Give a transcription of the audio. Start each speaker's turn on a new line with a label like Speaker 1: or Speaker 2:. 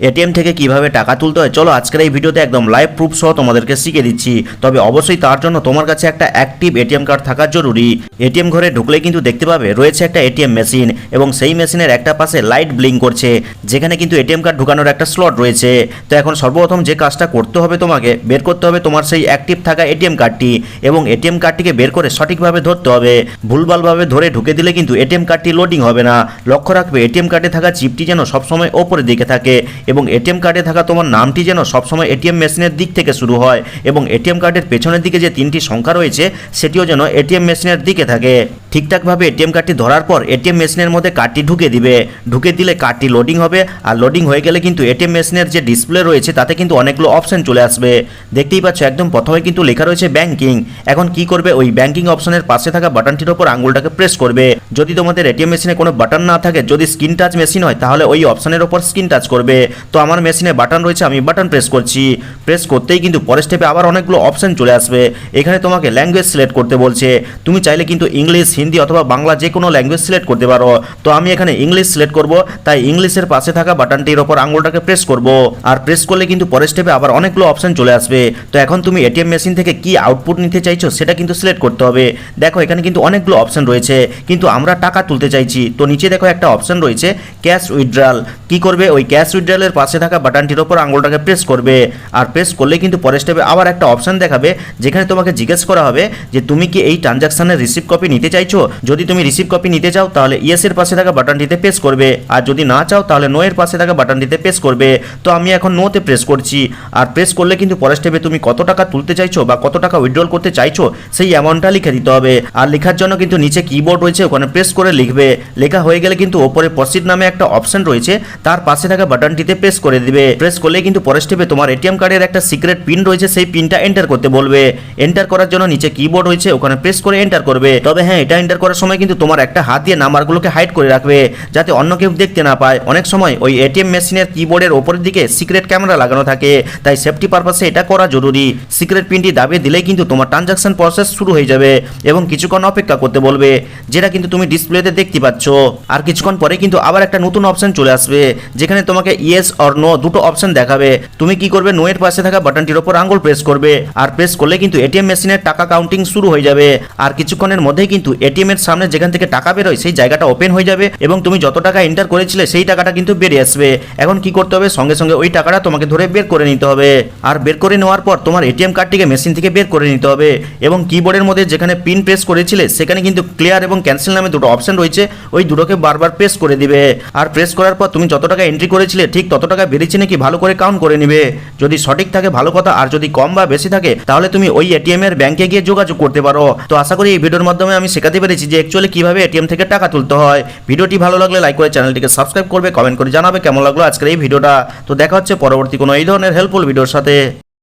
Speaker 1: ATM থেকে কিভাবে টাকা তুলতে হয় চলো আজকের এই ভিডিওতে একদম লাইভ প্রুফ সহ তোমাদেরকে শিখিয়ে দিচ্ছি। তবে অবশ্যই তার জন্য তোমার কাছে একটা অ্যাক্টিভ এটিএম কার্ড থাকা জরুরি। এটিএম ঘরে ঢুকলে কিন্তু দেখতে পাবে রয়েছে একটা এটিএম মেশিন এবং সেই মেশিনের একটা পাশে লাইট ব্লিঙ্ক করছে, যেখানে কিন্তু এটিএম কার্ড ঢোকানোর একটা স্লট রয়েছে। তো এখন সর্বপ্রথম যে কাজটা করতে হবে, তোমাকে বের করতে হবে তোমার সেই অ্যাক্টিভ থাকা এটিএম কার্ডটি এবং এটিএম কার্ডটিকে বের করে সঠিকভাবে ধরতে হবে। ভুলভালভাবে ধরে ঢুকে দিলে কিন্তু এটিএম কার্ডটি লোডিং হবে না। লক্ষ্য রাখবে এটিএম কার্ডে থাকা চিপটি যেন সবসময় ওপরের দিকে থাকে এবং এটিএম কার্ডে থাকা তোমার নামটি যেন সবসময় এটিএম মেশিনের দিক থেকে শুরু হয় এবং এটিএম কার্ডের পেছনের দিকে যে 3টি সংখ্যা রয়েছে সেটিও যেন এটিএম মেশিনের দিকে থাকে। ঠিকঠাকভাবে এটিএম কার্ডটি ধরার পর এটিএম মেশিনের মধ্যে কার্ডটি ঢুকে দিবে। ঢুকে দিলে কার্ডটি লোডিং হবে আর লোডিং হয়ে গেলে কিন্তু এটিএম মেশিনের যে ডিসপ্লে রয়েছে তাতে কিন্তু অনেকগুলো অপশন চলে আসবে। দেখতেই পাচ্ছ একদম প্রথমে কিন্তু লেখা রয়েছে ব্যাংকিং। এখন কি করবে, ওই ব্যাংকিং অপশনের পাশে থাকা বাটনটির উপর আঙুলটাকে প্রেস করবে। যদি তোমাদের এটিএম মেশিনে কোনো বাটন না থাকে, যদি স্ক্রিন টাচ মেশিন হয় তাহলে ওই অপশনের উপর স্ক্রিন টাচ করবে। তো আমার মেশিনে বাটন রয়েছে, আমি বাটন প্রেস করছি। প্রেস করতেই কিন্তু পরের স্টেপে আবার অনেকগুলো অপশন চলে আসবে। এখানে তোমাকে ল্যাঙ্গুয়েজ সিলেক্ট করতে বলছে। তুমি চাইলে কিন্তু ইংলিশ, হিন্দি অথবা বাংলা যে কোনো ল্যাঙ্গুয়েজ সিলেক্ট করতে পারো। তো আমি এখানে ইংলিশ সিলেক্ট করব, তাই ইংলিশের পাশে থাকা বাটনটির উপর আঙুলটাকে প্রেস করব। আর প্রেস করলে কিন্তু পরের স্টেপে আবার অনেকগুলো অপশন চলে আসবে। তো এখন তুমি এটিএম মেশিন থেকে কি আউটপুট নিতে চাইছো সেটা কিন্তু সিলেক্ট করতে হবে। দেখো এখানে কিন্তু অনেকগুলো অপশন রয়েছে, কিন্তু আমরা টাকা তুলতে চাইছি। তো নিচে দেখো একটা অপশন রয়েছে ক্যাশ উইথড্রয়াল। কি করবে, ওই ক্যাশ উইথড্রয়ালের পাশে থাকা বাটনটির উপর আঙুলটাকে প্রেস করবে। আর প্রেস করলে কিন্তু পরের স্টেপে আবার একটা অপশন দেখাবে, যেখানে তোমাকে জিজ্ঞেস করা হবে যে তুমি কি এই ট্রানজাকশনের রিসিভ কপি নিতে চাইছো। যদি তুমি রিসিভ কপি নিতে চাও তাহলে ইয়েস এর পাশে থাকা বাটনটিতে প্রেস করবে, আর যদি না চাও তাহলে নো এর পাশে থাকা বাটনটিতে প্রেস করবে। তো আমি এখন নোতে প্রেস করছি। আর প্রেস করলে কিন্তু পরের স্টেপে তুমি কত টাকা তুলতে চাইছো বা কত টাকা উইথড্রল করতে চাইছো সেই অ্যামাউন্টটা লিখে দিতে হবে। আর লেখার জন্য কিন্তু নিচে কিবোর্ড রয়েছে, ওখানে প্রেস করে লিখবে। লেখা হয়ে গেলে কিন্তু ওপরে প্রসিড নামে একটা অপশন রয়েছে, তার পাশে থাকা বাটনটিতে প্রেস করে দিবে। প্রেস করলে কিন্তু পরের স্টেপে তোমার এটিএম কার্ডের একটা সিক্রেট পিন রয়েছে, সেই পিনটা এন্টার করতে বলবে। এন্টার করার জন্য নিচে কিবোর্ড রয়েছে, ওখানে প্রেস করে এন্টার করবে। তবে হ্যাঁ, এটা এন্টার করার সময় কিন্তু তোমার একটা হাত দিয়ে নাম্বারগুলোকে হাইড করে রাখবে, যাতে অন্য কেউ দেখতে না পায়। অনেক সময় ওই এটিএম মেশিনের কিবোর্ডের ওপরের দিকে সিক্রেট ক্যামেরা লাগানো থাকে, তাই সেফটি পারপাসে এটা করা জরুরি। সিক্রেট পিনটি দাবিয়ে দিলেই কিন্তু তোমার ট্রানজাকশন প্রসেস শুরু হয়ে যাবে এবং কিছুক্ষণ অপেক্ষা করতে বলবে, যেটা কিন্তু তুমি ডিসপ্লেতে দেখতে পাচ্ছ। আর কিছুক্ষণ পরে কিন্তু আবার একটা নতুন অপশন চলে আসবে, যেখানে তোমাকে ইয়েস অর নো দুটো অপশন দেখাবে। তুমি কি করবে, নো এর পাশে থাকা বাটনটির উপর আঙুল প্রেস করবে। আর প্রেস করলে কিন্তু এটিএম মেশিনের টাকা কাউন্টিং শুরু হয়ে যাবে। আর কিছুক্ষণের মধ্যেই কিন্তু এটিএম এর সামনে যেখান থেকে টাকা বেরোয় সেই জায়গাটা ওপেন হয়ে যাবে এবং তুমি যত টাকা এন্টার করেছিলে সেই টাকাটা কিন্তু বেরিয়ে আসবে। এখন কি করতে হবে, সঙ্গে সঙ্গে ওই টাকাটা তোমাকে ধরে বের করে নিতে হবে। আর বের করে নেওয়ার পর তোমার এটিএম কার্ডটিকে মেশিন থেকে বের করে নিতে হবে এবং কিবোর্ডের মধ্যে যেখানে পিন প্রেস করেছিলে সেখানে কিন্তু ক্লিয়ার এবং ক্যান্সেল নামে দুটো অপশন রয়েছে, ওই দুটোকে বারবার প্রেস করে দিবে। আর প্রেস করার পর তুমি যত টাকা এন্ট্রি করেছিলে ঠিক তত টাকা বেরিয়েছে নাকি ভালো করে কাউন্ট করে নিবে। যদি সঠিক থাকে ভালো কথা, আর যদি কম বা বেশি থাকে তাহলে তুমি ওই এটিএম এর ব্যাংকে গিয়ে যোগাযোগ করতে পারো। তো আশা করি এই ভিডিওর মাধ্যমে আমি শেখাতে পেরেছি যে অ্যাকচুয়ালি কিভাবে এটিএম থেকে টাকা তুলতে হয়। ভিডিওটি ভালো লাগলে লাইক করে চ্যানেলটিকে সাবস্ক্রাইব করবে, কমেন্ট করে জানাবে কেমন লাগলো আজকের এই ভিডিওটা। তো দেখা হচ্ছে পরবর্তী কোনো এই ধরনের হেল্পফুল ভিডিওর সাথে।